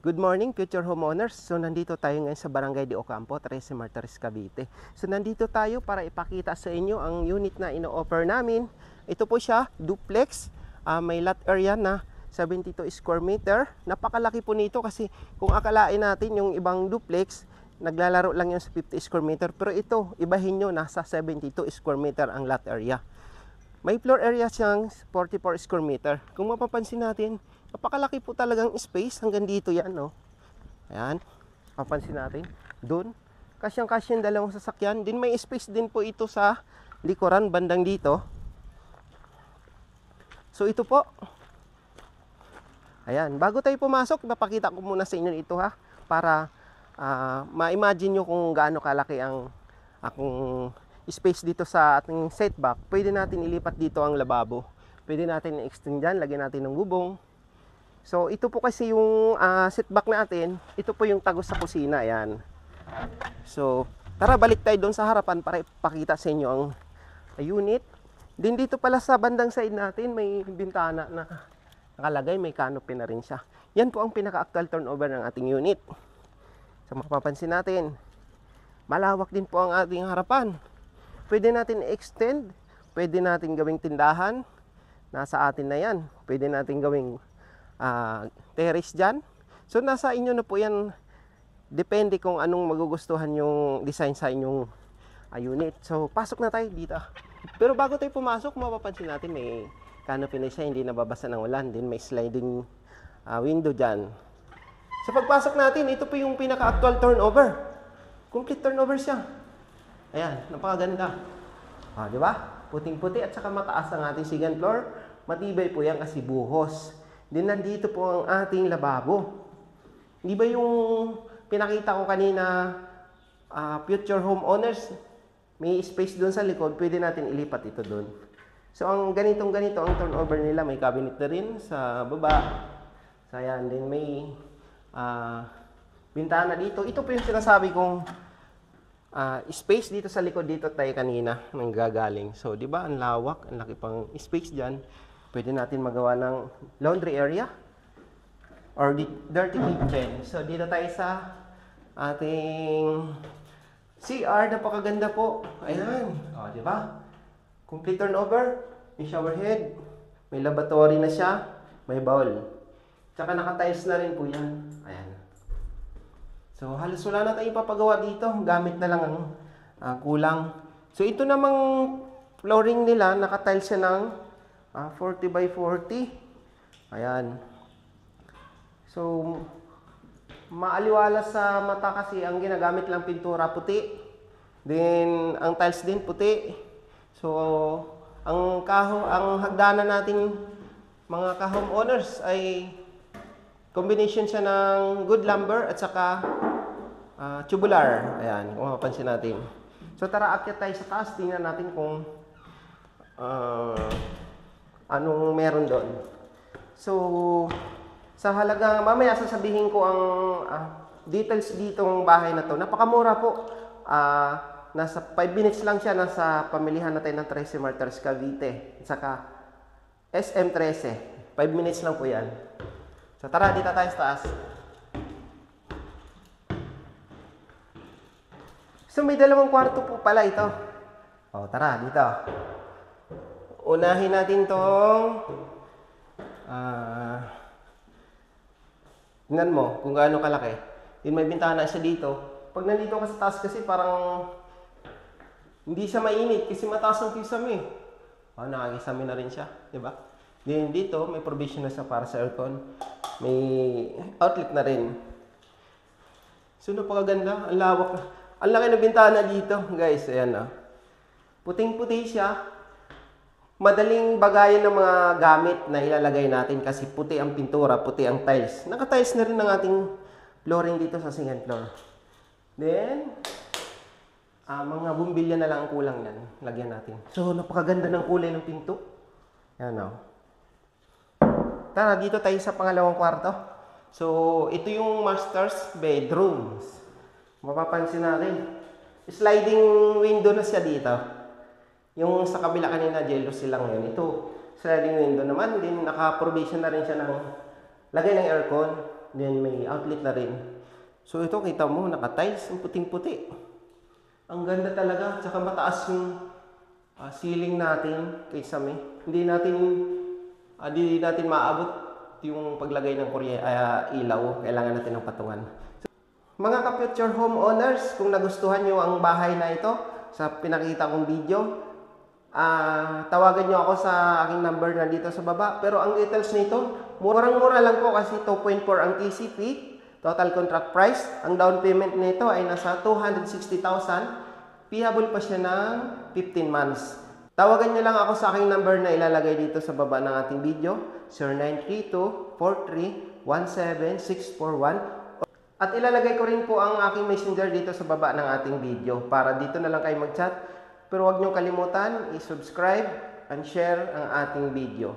Good morning, future homeowners. So, nandito tayo ngayon sa Barangay de Ocampo, 13 Martires, Cavite. So, nandito tayo para ipakita sa inyo ang unit na ino-offer namin. Ito po siya, duplex. May lot area na 72 square meter. Napakalaki po nito kasi kung akalain natin yung ibang duplex, naglalaro lang yun sa 50 square meter. Pero ito, ibahin nyo, nasa 72 square meter ang lot area. May floor area siyang 44 square meter. Kung mapapansin natin, napakalaki po talagang space. Hanggang dito yan, no? Ayan. Mapapansin natin. Doon. Kasyang-kasyang dalawang sasakyan. Din may space din po ito sa likuran, bandang dito. So, ito po. Ayan. Bago tayo pumasok, napakita ko muna sa inyo ito, ha? Para ma-imagine nyo kung gaano kalaki ang akong space dito sa ating setback. Pwede natin ilipat dito ang lababo. Pwede natin i-extend dyan, lagyan natin ng bubong. So, ito po kasi yung setback natin. Ito po yung tagos sa kusina. Ayan. So, tara balik tayo doon sa harapan para ipakita sa inyo ang unit. Din dito pala sa bandang side natin, may bintana na nakalagay. May canopy na rin siya. Yan po ang pinaka-actual turnover ng ating unit. So, mapapansin natin, malawak din po ang ating harapan. Pwede natin extend, pwede natin gawing tindahan, nasa atin na yan. Pwede natin gawing terrace dyan. So nasa inyo na po yan, depende kung anong magugustuhan yung design sa inyong unit. So pasok na tayo dito. Pero bago tayo pumasok, mapapansin natin may canopy na siya, hindi nababasa ng ulan. Din may sliding window dyan. So pagpasok natin, ito po yung pinaka-actual turnover. Complete turnover siya. Ayan, napakaganda. Di ba? Puting-puti at saka mataas ang ating second floor. Matibay po yan kasi buhos. Din nandito po ang ating lababo. Di ba yung pinakita ko kanina, future homeowners, may space doon sa likod, pwede natin ilipat ito doon. So ang ganitong-ganito ang turnover nila. May cabinet na rin sa baba. So ayan, din may bintana dito. Ito po yung sinasabi kong space dito sa likod dito tayo kanina nanggagaling. So, di ba, ang lawak, ang laki pang space diyan. Pwede natin magawa ng laundry area or dirty kitchen. So, dito tayo sa ating CR, napakaganda po. Ayan, di ba? Complete turnover, may shower head, may lavatory na siya, may bowl. Tsaka naka-tiles na rin po 'yan. Ayan. So, halos wala na tayong papagawa dito. Gamit na lang ang kulang. So, ito namang flooring nila, naka-tiles siya ng 40 by 40. Ayan. So, maaliwala sa mata kasi ang ginagamit lang pintura puti. Then, ang tiles din puti. So, ang hagdanan natin mga ka-homeowners ay combination siya ng good lumber at saka tubular. Ayan, kung mapapansin natin. So tara, akyat tayo sa taas. Tingnan natin kung anong meron doon. So, sa halagang, mamaya sasabihin ko ang details ditong bahay na to. Napakamura po. Nasa 5 minutes lang siya. Nasa pamilihan natin ng 13 Martires, Cavite. At saka SM13. 5 minutes lang po yan. So tara, dito tayo sa taas. So may dalawang kwarto po pala ito. Tara, dito. Unahin natin tong tingnan mo kung gaano kalaki. Din may bintana siya dito. Pag nandito ka sa taas kasi parang hindi siya mainit kasi mataas ang kisame. Nakakisame na rin siya, di ba? Then dito may provision na siya para sa aircon. May outlet na rin. So napakaganda, ang lawak. Ang laki ng bintana dito, guys. Ayan, puting-puti siya. Madaling bagayan ng mga gamit na ilalagay natin kasi puti ang pintura, puti ang tiles. Naka-tiles na rin ang ating flooring dito sa second floor. Then, mga bumbilya na lang ang kulang yan. Lagyan natin. So, napakaganda ng kulay ng pinto. Ayan, Tara, dito tayo sa pangalawang kwarto. So, ito yung master's bedrooms. Mapapansin natin. Sliding window na siya dito. Yung sa kabila kanina, jealous sila ngayon. Ito, sliding window naman. Din naka-provision na rin siya ng lagay ng aircon. Then may outlet na rin. So ito kita mo, naka-tiles, ang puting-puti. Ang ganda talaga, tsaka mataas yung ceiling natin kaysa may. Hindi natin maabot yung paglagay ng ilaw. Kailangan natin ng patungan. Mga ka-future homeowners, kung nagustuhan nyo ang bahay na ito sa pinakita kong video, tawagan nyo ako sa aking number na dito sa baba. Pero ang details nito, murang-mura lang po kasi 2.4 ang TCP, total contract price. Ang down payment nito ay nasa 260,000. Payable pa siya ng 15 months. Tawagan nyo lang ako sa aking number na ilalagay dito sa baba ng ating video, 0932-43-17641. At ilalagay ko rin po ang aking messenger dito sa baba ng ating video para dito na lang kayo mag-chat. Pero huwag niyong kalimutan i-subscribe and share ang ating video.